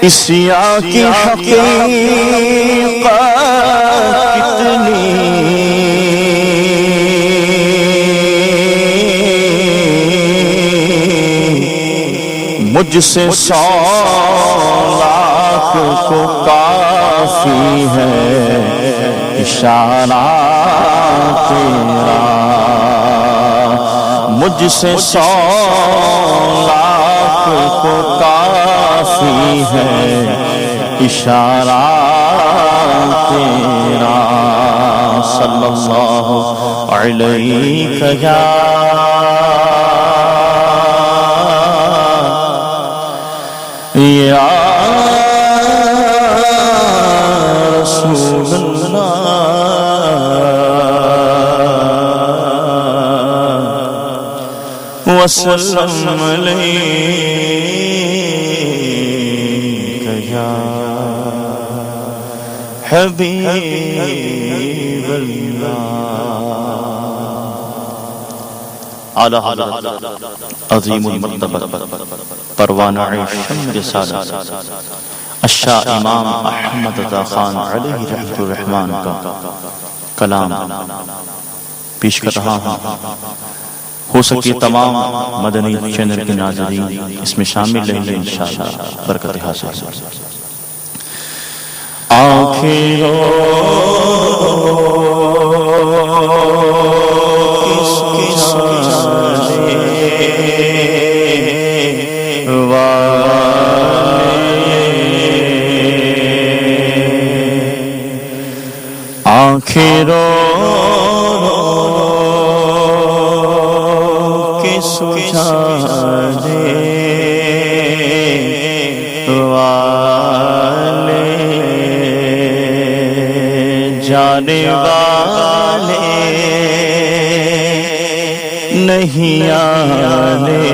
کسیا کی حقیقت کتنی مجھ سے 100 لاکھ کو کافی ہے اشارہ تیرا، مجھ سے 100 لاکھ کو کافی ہے اشارہ تیرا، صلی اللہ علیہ یا رسول اللہ وسلم علیک یا حبیب اللہ۔ اعلیٰ حضرت عظیم المرتبہ پروانہ شمع رسالہ الشاہ امام احمد رضا خان علیہ رحمۃ الرحمن کا کلام پیش کر رہا ہوں۔ ہو سکے تمام مدنی چینل کے ناظرین اس میں شامل رہیں انشاءاللہ، برکت حاصل۔ آنکھیں رو کس آنکھیں رو کے سجانے والے جانے والے نہیں آنے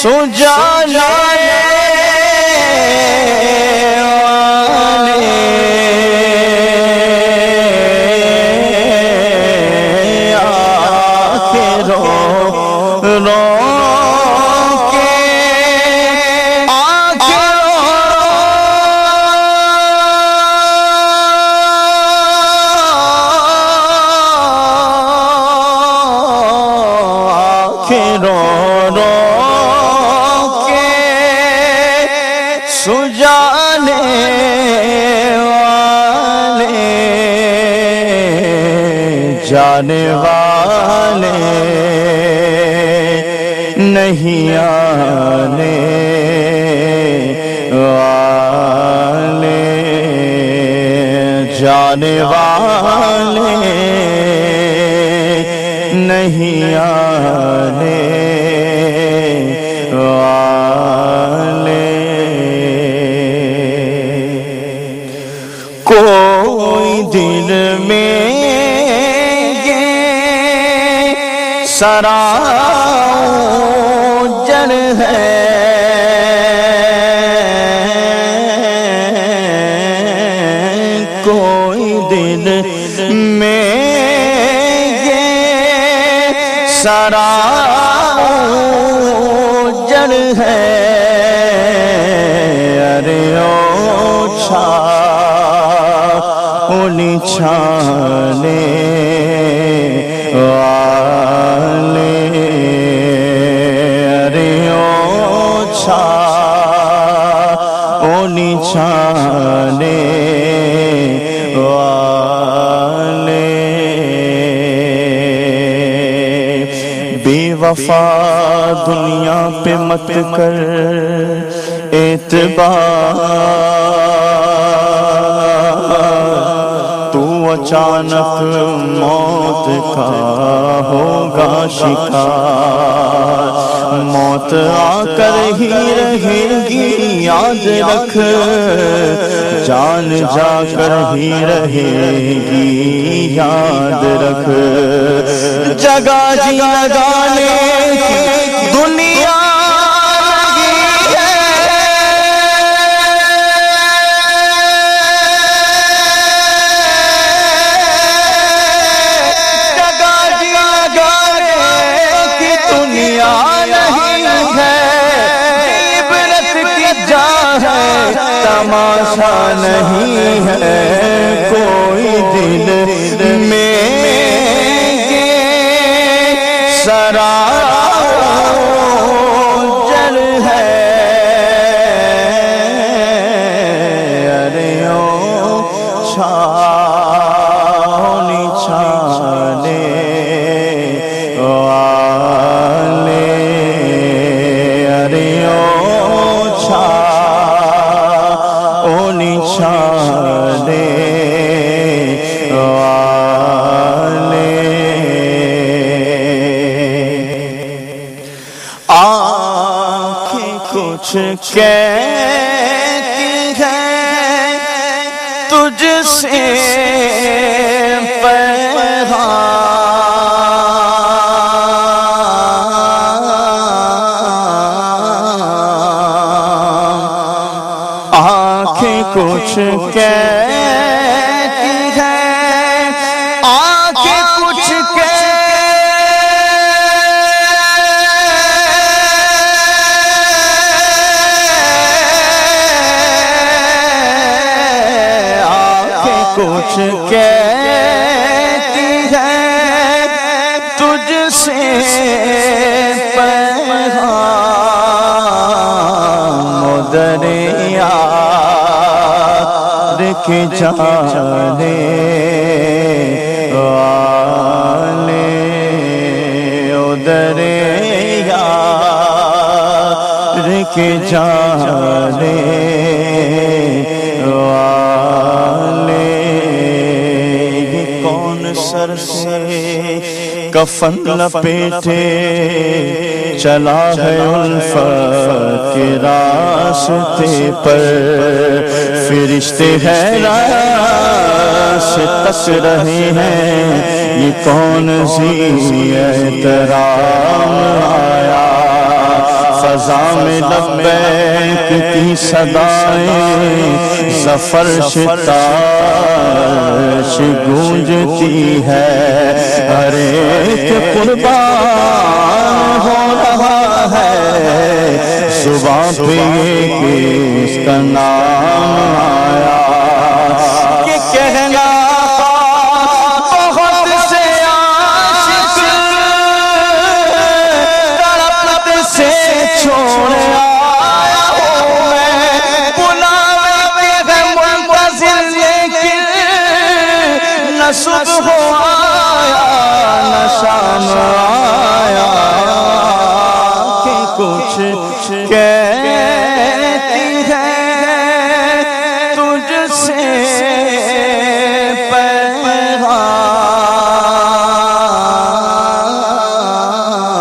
سجانے والے آنکھیں رو رو کے آنکھیں رو رو سجانے والے جانے والے نہیں آنے والے جانے والے نہیں آنے والے۔ کوئی دل میں یہ سراجر ہے کوئی دل میں یہ سراجر ہے ارے او چھانے والے ارے او چھانے والے بے وفا دنیا پہ مت کر اعتبار، اچانک موت کا ہوگا شکار، موت آ کر ہی رہے گی یاد رکھ، جان جا کر ہی رہے گی یاد رکھ، جگہ جی لگانے کی دنیا نہیں ہے کوئی دل میں سرا جل ہے ارے او چھاؤنی چھانے والے ارے او چھاؤنی چھانے کچھ کہتی ہے تجھ سے پیغام آنکھیں کچھ کہتی ہے آنکھیں کچھ کچھ کہتی ہے تجھ سے پیغام دریا کے جانے والے دریا کے جانے سر سے کفن لپیٹے چلا ہے الفت کے راستے پر فرشتے حیران سے تک رہے ہیں یہ کون سی احترام آیا فضا میں لبیک کی صدائیں ظفر شتاش گونجتی ہے ہر ایک قربان ہو رہا ہے زبان پہ اس کا نام آیا کہ کہنا بہت سے عاشق تڑپ سے چھوڑ آیا ہوں میں بلاوے کے منتظر لیکن نہ صبح آیا نہ شام آیا کہ کچھ کہتی ہے تجھ سے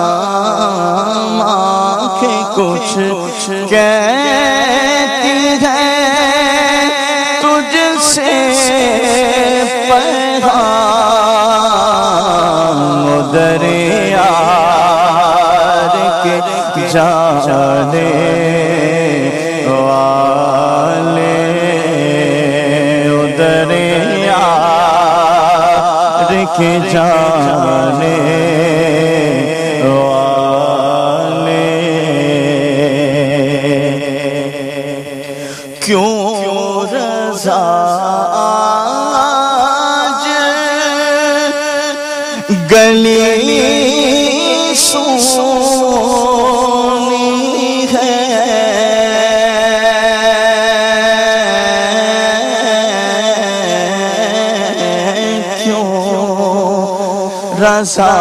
پیغام آنکھیں کچھ کہتی ہے تجھ سے پیغام دریا کے جانے والے دریا کے جانے والے کیوں رضا آج گلی سونی ہے کیوں رضا